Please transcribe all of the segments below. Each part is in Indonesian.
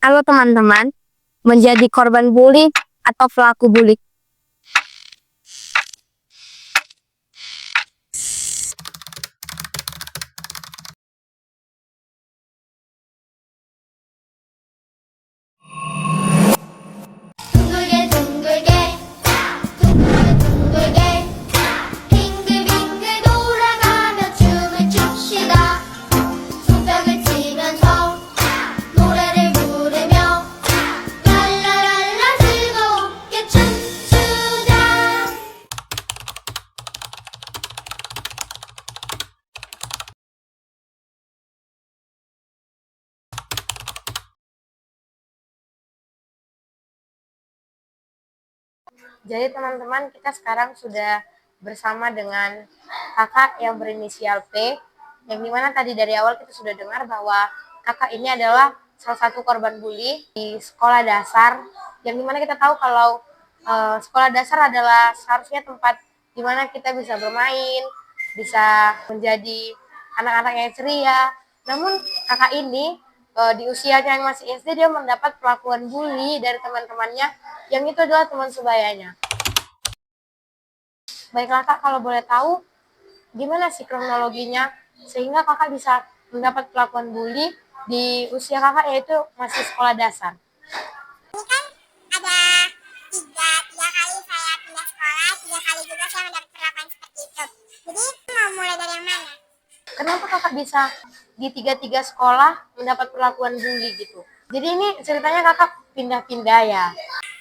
Halo teman-teman, menjadi korban bully atau pelaku bully. 둥글게 둥글게 둥글게 둥글게 빙글빙글 돌아가며 춤을 춥시다. 손뼉을 치면서 노래를 부르며 랄라랄라 즐겁게 춤추자. Jadi teman-teman, kita sekarang sudah bersama dengan kakak yang berinisial P, yang dimana tadi dari awal kita sudah dengar bahwa kakak ini adalah salah satu korban bully di sekolah dasar, yang dimana kita tahu kalau sekolah dasar adalah seharusnya tempat dimana kita bisa bermain, bisa menjadi anak-anak yang ceria. Namun kakak ini di usianya yang masih SD, dia mendapat perlakuan bully dari teman-temannya, yang itu adalah teman sebayanya. Baiklah kak, kalau boleh tahu gimana sih kronologinya sehingga kakak bisa mendapat perlakuan bully di usia kakak, yaitu masih sekolah dasar? Ini kan ada tiga kali saya pindah sekolah, 3 kali juga saya mendapat perlakuan seperti itu. Jadi mau mulai dari yang mana? Kenapa kakak bisa di tiga sekolah mendapat perlakuan bully gitu? Jadi ini ceritanya kakak pindah-pindah ya?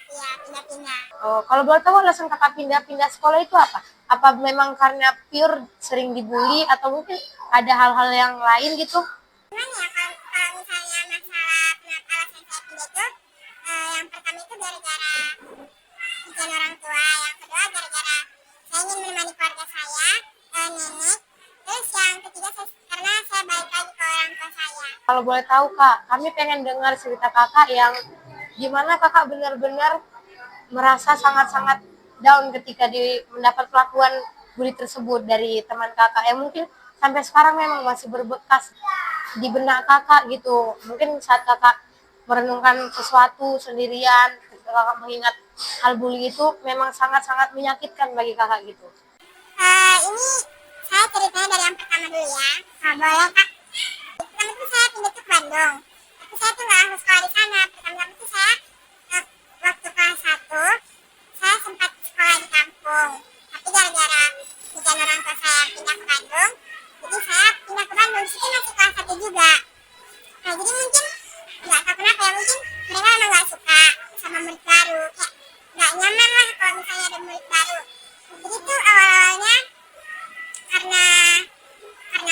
Iya, pindah-pindah. Oh, kalau boleh tahu alasan kakak pindah-pindah sekolah itu apa? Apa memang karena pure sering dibully atau mungkin ada hal-hal yang lain gitu? Cuman ya kalau misalnya masalah kenapa alasan saya pindah itu, yang pertama itu gara-gara izin orang tua, yang kedua gara-gara saya ingin menemani keluarga saya, nenek, terus yang ketiga karena saya balik lagi ke orang tua saya. Kalau boleh tahu kak, kami pengen dengar cerita kakak yang gimana kakak benar-benar merasa sangat-sangat down ketika mendapat perlakuan bully tersebut dari teman kakak yang mungkin sampai sekarang memang masih berbekas di benak kakak gitu. Mungkin saat kakak merenungkan sesuatu sendirian, ketika kakak mengingat hal bully itu memang sangat-sangat menyakitkan bagi kakak gitu. Ini saya ceritanya dari yang pertama dulu ya. Boleh kak? Pertama itu saya pindah ke Bandung. Tapi saya tuh nggak langsung sekolah di sana. Pertama itu saya waktu kelas 1 saya sempat sekolah di kampung. Tapi gara-gara izin orang tua saya pindah ke Bandung, jadi saya pindah ke Bandung. Di situ masih kelas 1 juga. Nah jadi mungkin nggak tahu kenapa ya, mungkin mereka emang nggak suka sama murid baru. Kayak nggak nyaman lah kalau misalnya ada murid baru. Jadi tuh awal-awalnya karena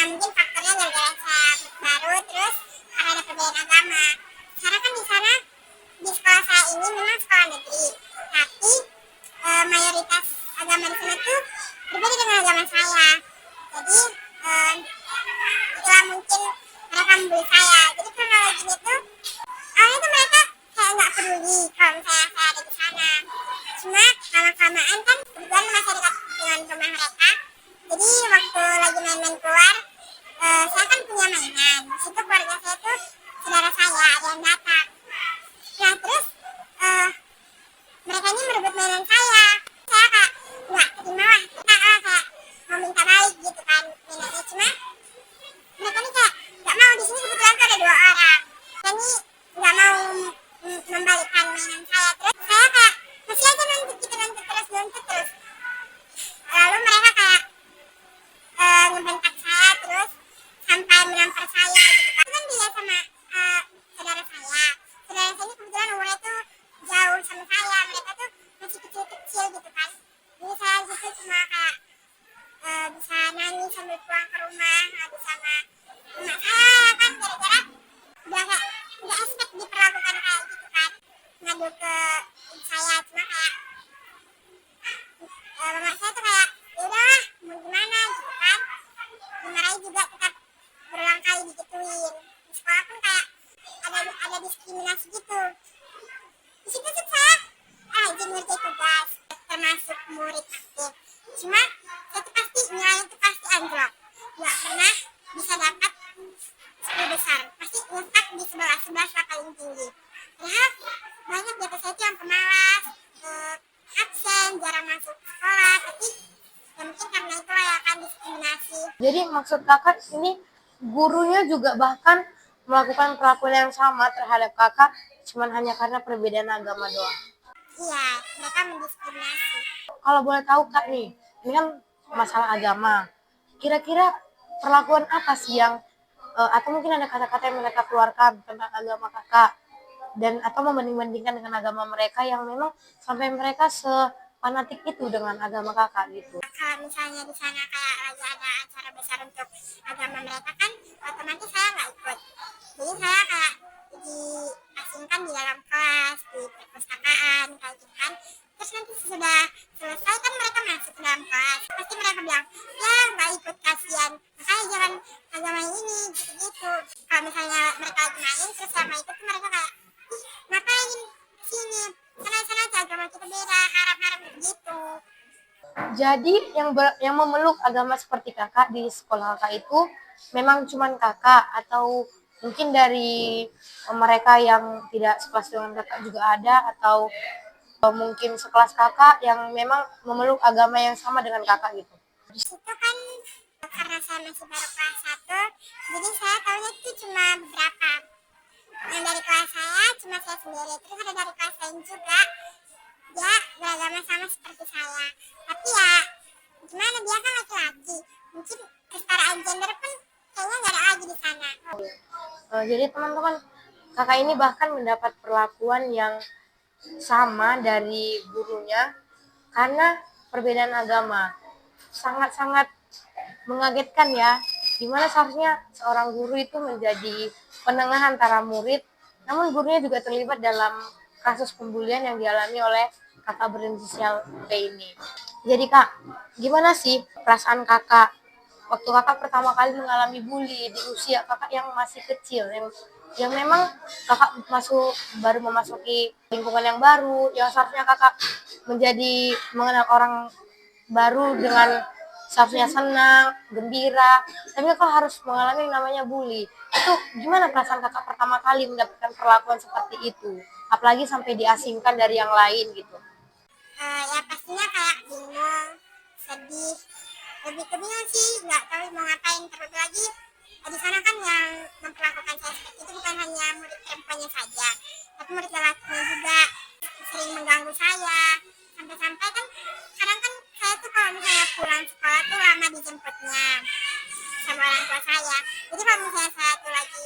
mungkin faktornya gara-gara saya baru, terus karena ada perbedaan agama. Karena kan di sana, di sekolah saya ini memang sekolah negeri, tapi mayoritas agama di sana tuh berbeda dengan agama saya. Jadi itulah mungkin mereka membuli saya. Jadi kronologinya tuh awalnya tuh mereka kayak nggak peduli kalau misalnya saya ada di sana. Cuma lama-kelamaan kan kebetulan masih dekat dengan rumah mereka. Jadi waktu lagi main-main keluar, saya kan punya mainan. Di situ keluarga saya tuh saudara saya ada yang datang. Nah terus mereka ini merebut mainan saya. Saya kayak nggak terima lah, kayak mau minta balik gitu kan mainannya. Cuma mereka ini kayak nggak mau. Di sini kebetulan tuh ada 2 orang. Dan ini nggak mau membalikan mainan saya. Terus saya kayak masih aja nuntut gitu, nuntut terus. Lalu mereka kayak ngebentak saya terus sampai menampar saya gitu kan. Itu kan dilihat sama saudara saya. Saudara saya ini kebetulan umurnya tuh jauh sama saya. Mereka tuh masih kecil-kecil gitu kan. Jadi saya gitu cuma kayak bisa nangis sambil pulang ke rumah, habis sama emak saya kan, gara-gara udah kayak nggak expect diperlakukan kayak gitu kan. Ngadu ke ibu saya, cuma kayak mama saya tuh kayak yaudahlah mau gimana gitu kan. Dimarahin juga, tetap berulang kali digituin. Di sekolah pun kayak ada diskriminasi gitu. Di situ tuh saya rajin ngerjain tugas, termasuk murid aktif. Cuma saya tuh pasti nilainya tuh pasti anjlok, nggak pernah bisa dapat 10 besar. Pasti nyetak di 11 lah paling tinggi. Padahal banyak di atas saya itu yang pemalas, absen, jarang masuk sekolah, tapi ya mungkin karena itulah ya kan diskriminasi. Jadi maksud kakak ini gurunya juga bahkan melakukan perlakuan yang sama terhadap kakak cuman hanya karena perbedaan agama doang. Iya, mereka mendiskriminasi. Kalau boleh tahu kak nih, ini kan masalah agama. Kira-kira perlakuan apa sih yang atau mungkin ada kata-kata yang mereka keluarkan tentang agama kakak dan atau membanding-bandingkan dengan agama mereka yang memang sampai mereka fanatik itu dengan agama kakak gitu. Kalau misalnya di sana kayak lagi ada acara besar untuk agama mereka kan otomatis saya nggak ikut. Jadi saya kayak diasingkan di dalam kelas, di perpustakaan kayak gitu kan. Terus nanti sudah selesai kan mereka masuk ke dalam kelas. Pasti mereka bilang, ya nggak ikut kasihan. Makanya jangan agama ini gitu-gitu. Kalau misalnya mereka lagi main terus sama ikut tuh mereka kayak, ih ngapain sini? Sana-sana aja agama kita beda, harap-harap gitu. Jadi yang memeluk agama seperti kakak di sekolah kakak itu memang cuman kakak atau mungkin dari mereka yang tidak sekelas dengan kakak juga ada atau mungkin sekelas kakak yang memang memeluk agama yang sama dengan kakak gitu. Itu kan karena saya masih baru kelas 1, jadi saya tahunya itu cuma beberapa. Yang dari kelas saya cuma saya sendiri, terus ada dari kelas lain juga, dia beragama sama seperti saya. Tapi ya gimana, dia kan laki-laki, mungkin kesetaraan gender pun kayaknya nggak ada lagi di sana. Jadi teman-teman, kakak ini bahkan mendapat perlakuan yang sama dari gurunya karena perbedaan agama. Sangat-sangat mengagetkan ya, dimana seharusnya seorang guru itu menjadi penengah antara murid, namun gurunya juga terlibat dalam kasus pembulian yang dialami oleh kakak berinisial P ini. Jadi kak, gimana sih perasaan kakak waktu kakak pertama kali mengalami bully di usia kakak yang masih kecil, yang memang kakak baru memasuki lingkungan yang baru, yang seharusnya kakak menjadi mengenal orang baru dengan seharusnya senang, gembira, tapi kakak harus mengalami yang namanya bully. Itu gimana perasaan kakak pertama kali mendapatkan perlakuan seperti itu? Apalagi sampai diasingkan dari yang lain gitu. Ya pastinya kayak bingung, sedih, lebih ke bingung sih, nggak tahu mau ngapain. Terlebih lagi di sana kan yang memperlakukan saya seperti itu bukan hanya murid perempuannya saja, tapi murid lelakinya juga sering mengganggu saya. Sampai-sampai kan kadang kan saya tuh kalau misalnya pulang sekolah tuh lama dijemputnya sama orang tua saya. Jadi kalau misalnya saya tuh lagi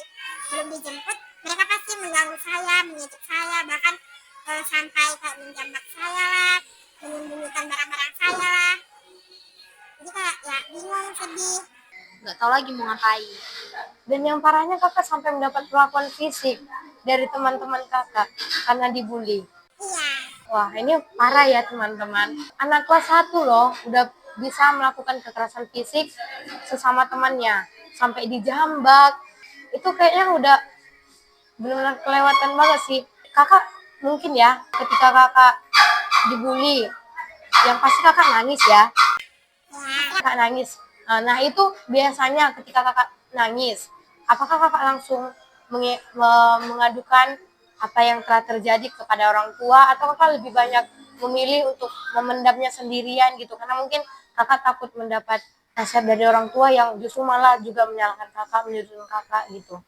belum dijemput, mereka pasti mengganggu saya, menyujuk saya, bahkan sampai kayak menjambak saya lah, menyembunyikan barang-barang saya lah. Jadi kayak ya bingung, sedih, Nggak tahu lagi mau ngapain. Dan yang parahnya kakak sampai mendapat perlakuan fisik dari teman-teman kakak karena dibully. iya. Wah, ini parah ya teman-teman. Anak kelas 1 loh udah bisa melakukan kekerasan fisik sesama temannya. Sampai dijambak. Itu kayaknya udah benar-benar kelewatan banget sih. Kakak mungkin ya ketika kakak dibully, yang pasti kakak nangis ya. Kakak nangis. Nah itu biasanya ketika kakak nangis, apakah kakak langsung mengadukan apa yang telah terjadi kepada orang tua atau kakak lebih banyak memilih untuk memendamnya sendirian gitu karena mungkin kakak takut mendapat nasihat dari orang tua yang justru malah juga menyalahkan kakak, menyudutkan kakak gitu.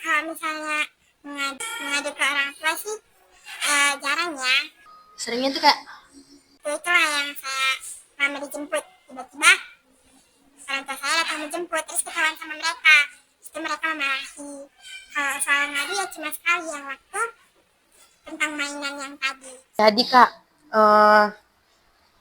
Kalau misalnya mengadu ke orang tua sih jarang ya. Seringnya tuh kayak Itulah yang saya lama dijemput, tiba-tiba orang tua saya datang menjemput, terus ketahuan sama mereka, itu mereka memarahi. Kalau soal ngadu ya cuma sekali, yang waktu tentang mainan yang tadi. jadi kak,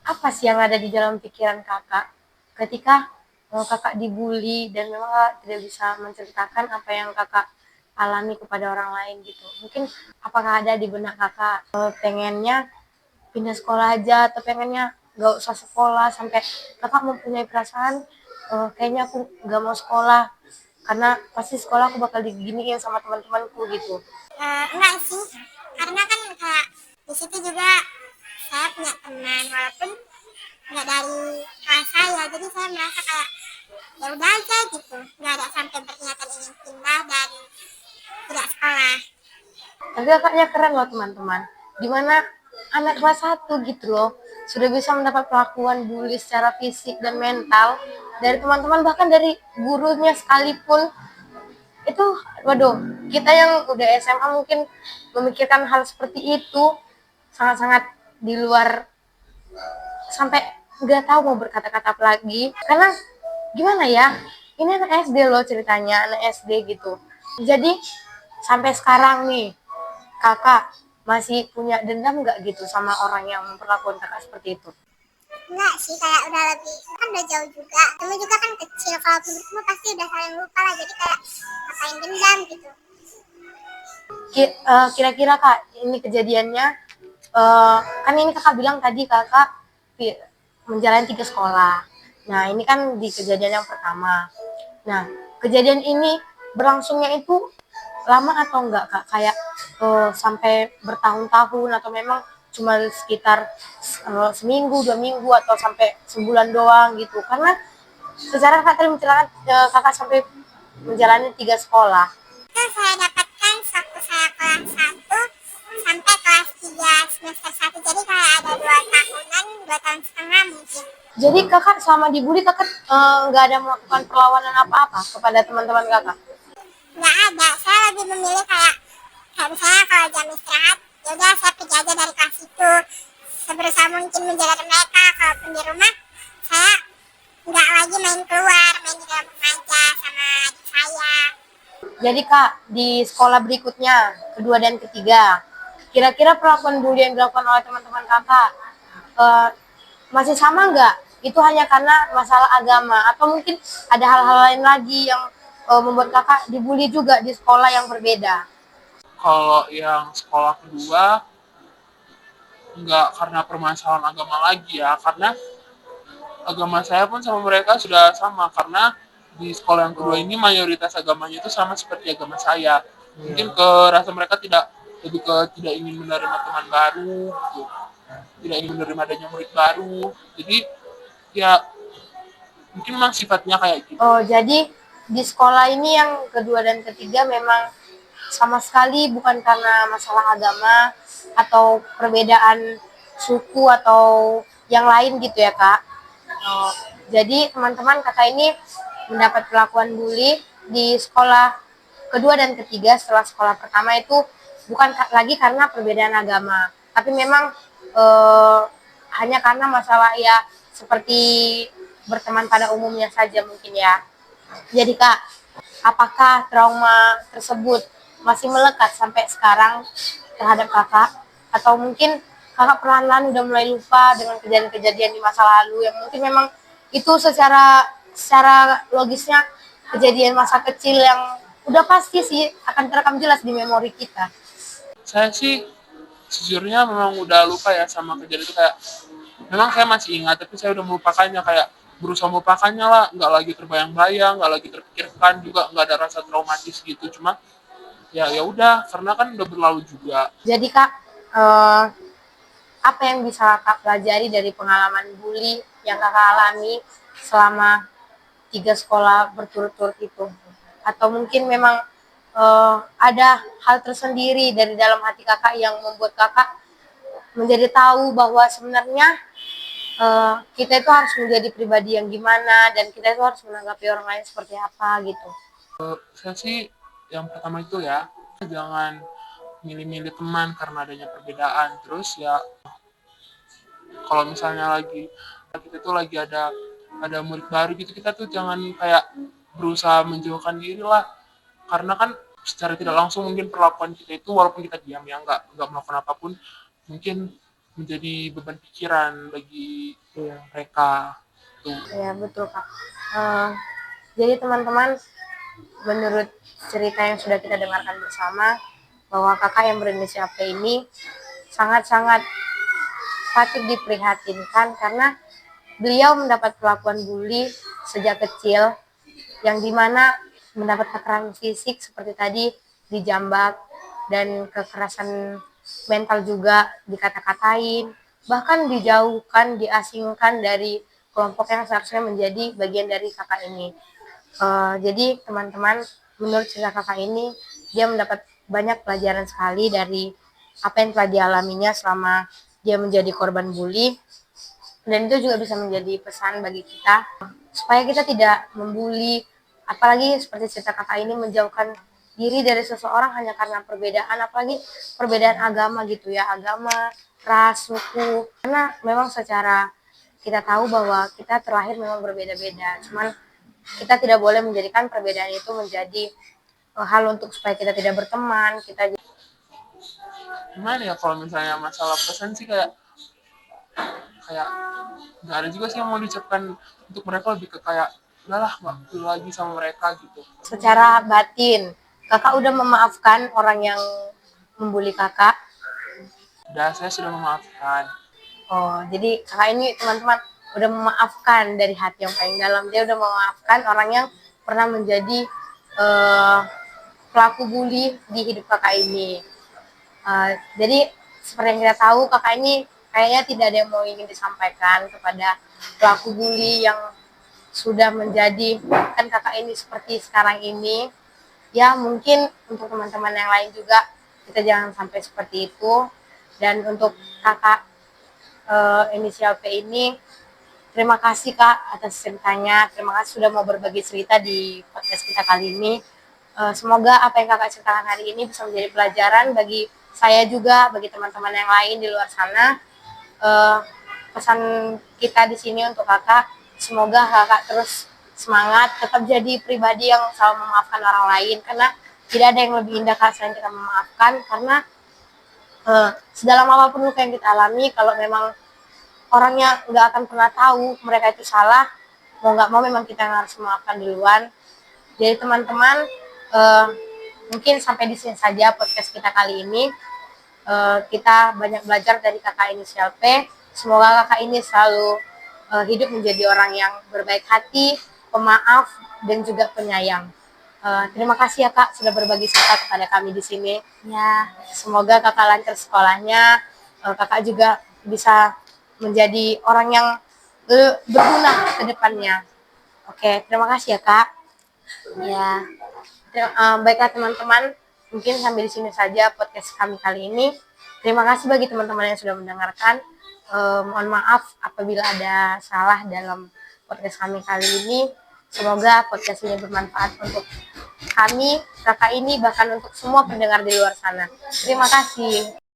apa sih yang ada di dalam pikiran kakak ketika kakak dibully dan memang kakak tidak bisa menceritakan apa yang kakak alami kepada orang lain gitu. Mungkin apakah ada di benak kakak pengennya pindah sekolah aja atau pengennya gak usah sekolah sampai kakak mempunyai perasaan kayaknya aku gak mau sekolah karena pasti sekolah aku bakal diginiin sama teman-temanku gitu. Enggak sih, karena kan kayak di situ juga saya punya teman, walaupun nggak dari kelas saya, jadi saya merasa kayak ya udah aja gitu, nggak ada sampai berniatan ingin pindah dan tidak sekolah. Tapi kakaknya keren loh teman-teman. Dimana anak kelas 1 gitu loh, sudah bisa mendapat perlakuan bully secara fisik dan mental dari teman-teman, bahkan dari gurunya sekalipun. Itu waduh, kita yang udah SMA mungkin memikirkan hal seperti itu sangat-sangat di luar, sampai nggak tahu mau berkata-kata apa lagi. Karena gimana ya, ini anak SD loh ceritanya, anak SD gitu. Jadi sampai sekarang nih kakak masih punya dendam nggak gitu sama orang yang memperlakukan kakak seperti itu? Enggak sih, kayak udah lebih, kan udah jauh juga. Kamu juga kan kecil, kalau menurutmu pasti udah saling lupa lah, jadi kayak ngapain dendam gitu. Kira-kira kak, ini kejadiannya kan ini kakak bilang tadi kakak menjalani 3 sekolah. Nah ini kan di kejadian yang pertama. Nah kejadian ini berlangsungnya itu lama atau enggak kak? Kayak sampai bertahun-tahun atau memang cuma sekitar seminggu 2 minggu atau sampai sebulan doang gitu? Karena secara kakak tadi menceritakan kakak sampai menjalani 3 sekolah. Itu saya dapatkan waktu saya kelas 1 sampai kelas 3 semester 1, jadi kayak ada 2 tahunan, 2 tahun setengah mungkin. Jadi kakak selama dibully kakak nggak ada melakukan perlawanan apa-apa kepada teman-teman kakak? Nggak ada, saya lebih memilih kayak misalnya kalau jam istirahat, yaudah saya pergi aja dari kelas itu, seberusaha mungkin menjaga mereka. Kalaupun di rumah, saya nggak lagi main keluar, main di dalam rumah aja sama adik saya. Jadi kak, di sekolah berikutnya, kedua dan ketiga, kira-kira perlakuan bully yang dilakukan oleh teman-teman kakak masih sama nggak? Itu hanya karena masalah agama atau mungkin ada hal-hal lain lagi yang membuat kakak dibully juga di sekolah yang berbeda? Kalau yang sekolah kedua nggak karena permasalahan agama lagi ya, karena agama saya pun sama mereka sudah sama, karena di sekolah yang kedua ini mayoritas agamanya itu sama seperti agama saya. Mungkin ke rasa mereka lebih ke tidak ingin menerima teman baru gitu, tidak ingin menerima adanya murid baru, jadi ya mungkin memang sifatnya kayak gitu. Oh, jadi di sekolah ini yang kedua dan ketiga memang sama sekali bukan karena masalah agama atau perbedaan suku atau yang lain gitu ya kak. Oh, jadi teman-teman kakak ini mendapat perlakuan bully di sekolah kedua dan ketiga setelah sekolah pertama itu bukan lagi karena perbedaan agama, tapi memang eh, hanya karena masalah ya seperti berteman pada umumnya saja mungkin ya. Jadi kak, apakah trauma tersebut masih melekat sampai sekarang terhadap kakak? Atau mungkin kakak perlahan-lahan udah mulai lupa dengan kejadian-kejadian di masa lalu yang mungkin memang itu secara logisnya kejadian masa kecil yang udah pasti sih akan terekam jelas di memori kita. Saya sih sejujurnya memang udah lupa ya sama kejadian itu, kayak memang saya masih ingat tapi saya udah melupakannya, kayak berusaha melupakannya lah, nggak lagi terbayang-bayang, nggak lagi terpikirkan, juga nggak ada rasa traumatis gitu, cuma ya udah karena kan udah berlalu juga. Jadi kak, apa yang bisa kakak pelajari dari pengalaman bully yang kakak alami selama 3 sekolah berturut-turut itu? Atau mungkin memang ada hal tersendiri dari dalam hati kakak yang membuat kakak menjadi tahu bahwa sebenarnya kita itu harus menjadi pribadi yang gimana dan kita itu harus menanggapi orang lain seperti apa gitu. Saya sih yang pertama itu ya, jangan milih-milih teman karena adanya perbedaan. Terus ya kalau misalnya kita tuh lagi ada murid baru gitu, kita tuh jangan kayak berusaha menjauhkan diri lah, karena kan secara tidak langsung mungkin perlakuan kita itu walaupun kita diam ya nggak melakukan apapun, mungkin menjadi beban pikiran bagi mereka tuh. Ya betul kak. Jadi teman-teman, menurut cerita yang sudah kita dengarkan bersama, bahwa kakak yang berinisial P ini sangat-sangat patut diprihatinkan karena beliau mendapat perlakuan bully sejak kecil, yang dimana mendapat kekerasan fisik seperti tadi dijambak dan kekerasan mental juga, dikata-katain, bahkan dijauhkan, diasingkan dari kelompok yang seharusnya menjadi bagian dari kakak ini. Jadi teman-teman, menurut cerita kakak ini, dia mendapat banyak pelajaran sekali dari apa yang telah dialaminya selama dia menjadi korban bully. Dan itu juga bisa menjadi pesan bagi kita supaya kita tidak membuli, apalagi seperti cerita kakak ini, menjauhkan diri dari seseorang hanya karena perbedaan, apalagi perbedaan agama gitu ya, agama, ras, suku. Karena memang secara kita tahu bahwa kita terlahir memang berbeda-beda, cuman kita tidak boleh menjadikan perbedaan itu menjadi hal untuk supaya kita tidak berteman, kita Gimana ya kalau misalnya masalah pesan sih kayak kayak nggak ada juga sih yang mau diucapkan untuk mereka, lebih ke kayak udahlah nggak perlu lagi sama mereka gitu. secara batin. Kakak udah memaafkan orang yang membuli kakak. Udah, saya sudah memaafkan. Oh, jadi kakak ini teman-teman udah memaafkan dari hati yang paling dalam. Dia udah memaafkan orang yang pernah menjadi pelaku bully di hidup kakak ini. Jadi seperti yang kita tahu, kakak ini kayaknya tidak ada yang mau ingin disampaikan kepada pelaku bully yang sudah menjadi kan kakak ini seperti sekarang ini. Ya mungkin untuk teman-teman yang lain juga kita jangan sampai seperti itu. Dan untuk kakak inisial P ini, terima kasih Kak atas ceritanya. Terima kasih sudah mau berbagi cerita di podcast kita kali ini. Semoga apa yang kakak ceritakan hari ini bisa menjadi pelajaran bagi saya juga, bagi teman-teman yang lain di luar sana. Pesan kita di sini untuk kakak, semoga kakak terus semangat, tetap jadi pribadi yang selalu memaafkan orang lain, karena tidak ada yang lebih indah Kak selain kita memaafkan. Karena sedalam apapun luka yang kita alami, kalau memang orangnya nggak akan pernah tahu mereka itu salah, mau nggak mau memang kita yang harus memaafkan duluan. Jadi teman-teman, mungkin sampai di sini saja podcast kita kali ini. Kita banyak belajar dari kakak inisial P. Semoga kakak ini selalu hidup menjadi orang yang berbaik hati, pemaaf, dan juga penyayang. Terima kasih ya Kak sudah berbagi cerita kepada kami di sini. Ya, semoga kakak lancar sekolahnya, kakak juga bisa menjadi orang yang berguna ke depannya. Oke, terima kasih ya Kak. Ya, baiklah teman-teman, mungkin sampai di sini saja podcast kami kali ini. Terima kasih bagi teman-teman yang sudah mendengarkan. Mohon maaf apabila ada salah dalam podcast kami kali ini. Semoga podcast ini bermanfaat untuk kami, kakak ini, bahkan untuk semua pendengar di luar sana. Terima kasih.